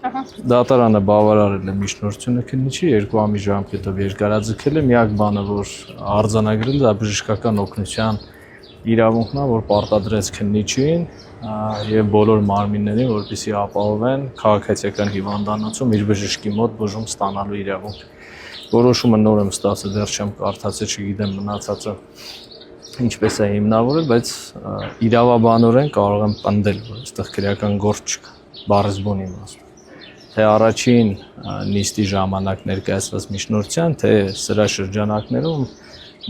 Դատարանը բավարարել է միջնորդությունը քննիչի 2 ամիս ժամկետով երկարաձգել է, միակ բանը, որ արձանագրել է, դա բժշկական օգնության իրավունքն է, որ պարտադրեց քննիչին եւ բոլոր մարմիններին, որպեսզի ապահովեն քաղաքացիական հիվանդանոցում իր բժշկի մոտ բուժում ստանալու իրավունք։ Որոշումը նոր եմ ստացել, դեռ չեմ կարդացել, չգիտեմ մնացածը ինչպես է հիմնավորել, բայց իրավաբանորեն կարող եմ պնդել, որ այստեղ քրեական գործ չկա, բառեզբոնի իմաստով։ Թե առաջին նիստի ժամանակ ներկայացված միջնորդության, թե սրա շրջանակներում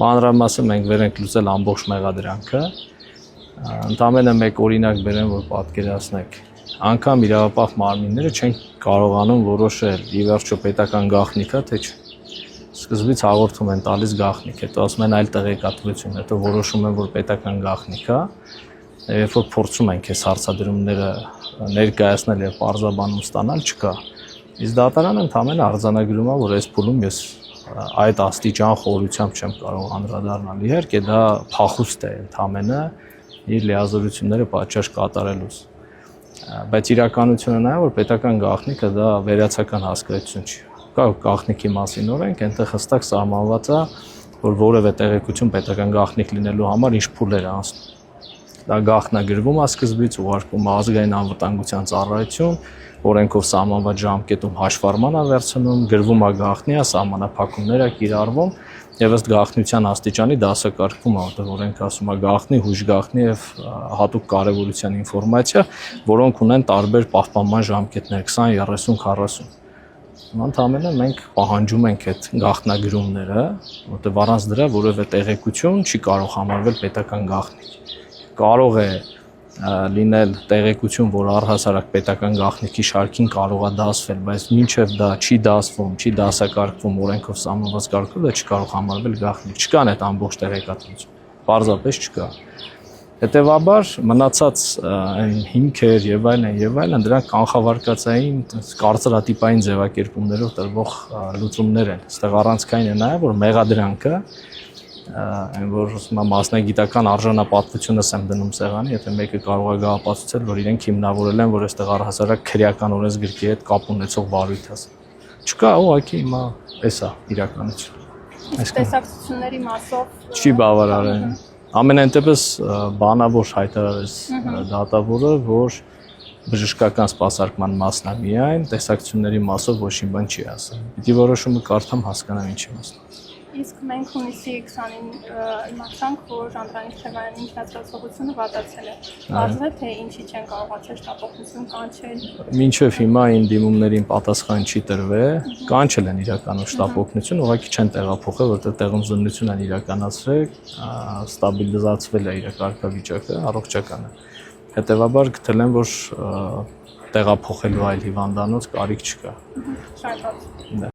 մանրամասն մենք վեր ենք լուծել ամբողջ մեղադրանքը։ Ընդամենը մեկ օրինակ բերեմ, որ պատկերացնեք։ Անգամ իրավապահ մարմինները չեն կարողանում որոշել՝ ի վերջո պետական գաղտնիք է, թե չէ։ Սկզբից հաղորդում են տալիս գաղտնիք, հետո ասում են այլ տեղեկատվություն, հետո որոշում են, որ պետական գաղտնիք է, երբ որ փորձում ենք այս հարցադրումները ներկայացնել եւ պարզաբանում ստանալ, չկա։ Իսկ դատարանը ընդամենը արձանագրում է, որ այս փուլում ես այդ աստիճան խորությամբ չեմ կարող անդրադառնալ։ Իհարկե դա փախուստ է ընդամենը իր լիազորությունները պատշաճ կատարելուց։ Բայց իրականությունը նա է, որ պետական գաղտնիքը դա վերացական հասկացություն չի։ Կա գաղտնիքի մասին օրենք, այնտեղ հստակ սահմանված է, որ որևէ տեղեկություն պետական գաղտնիք լինելու համար ինչ փուլեր է անցնում։ Դա գաղտնագրվում է սկզբից, ուղարկվում է ազգային անվտանգության ծառայություն, օրենքով սահմանված ժամկետում հաշվառման է վերցնում, գրվում է գաղտնի, սահմանափակումներ է կիրառվում եւ ըստ գաղտնիության աստիճանի դասակարգվում է, որտեղ օրենքը ասում է գաղտնի, հույժ գաղտնի եւ հատուկ կարեւորության ինֆորմացիա, որոնք ունեն տարբեր պահպանման ժամկետներ 20, 30, 40։ Ընդամենը մենք պահանջում ենք այդ գաղտնագրումները, որտեղ առանց դրա որևէ տեղեկություն չի կարող համարվել պետական գաղտնիք։ Կարող է լինել տեղեկություն, որ առհասարակ պետական գաղտնիքի շարքին կարող է դասվել, բայց մինչև դա չի դասվում, չի դասակարգվում օրենքով սահմանված կարգով, դա չի կարող համարվել գաղտնիք։ Չկան այդ ամբողջ տեղեկատվություն, պարզապես չկա։ Հետևաբար մնացած այն հիմքեր եւ այլն դրանք կանխավարկածային կարծրատիպային ձևակերպումներով տրվող լուծումներ են։ Այստեղ առանցքային է նաեւ, որ մեղադրանքը այն որ մասնագիտական արժանապատվությունը եմ դնում սեղանի, եթե մեկը կարող է գաղափարել, որ իրենք հիմնավորել են, որ այստեղ առհասարակ քրեական օրենսգրքի հետ կապ ունեցող վարույթ է։ Չկա, ուղղակի հիմա էս է իրականությունը։ Այս տեսակցությունների մասով չի բավարարեն։ Ամենայն դեպս բանավոր հայտարարեց դատավորը, որ բժշկական սպասարկման մասն է միայն, տեսակցությունների մասով ոչ մի բան չի ասել։ Պիտի որոշումը կարդամ, հասկանամ ինչ եմ ասում։ Իսկ մենք հունիսի 20-ին իմացանք, որ Անդրանիկ Թևայանի ինքնասպասողությունը վատացել է։ Բացվել թե ինչի չեն կարողացել շտապօգնություն կանչել։ Մինչև հիմա այն դիմումներին պատասխան չի տրվել, կանչել են իրականում շտապօգնություն, ուղղակի չեն տեղափոխել, որտեղ տեղում զննություն են իրականացրել, ստաբիլիզացվել է իր կարգավիճակը, առողջականը։ Հետևաբար գտել են, որ տեղափոխելու այլ հիվանդանոց կարիք չկա։ Շարքած։ Դա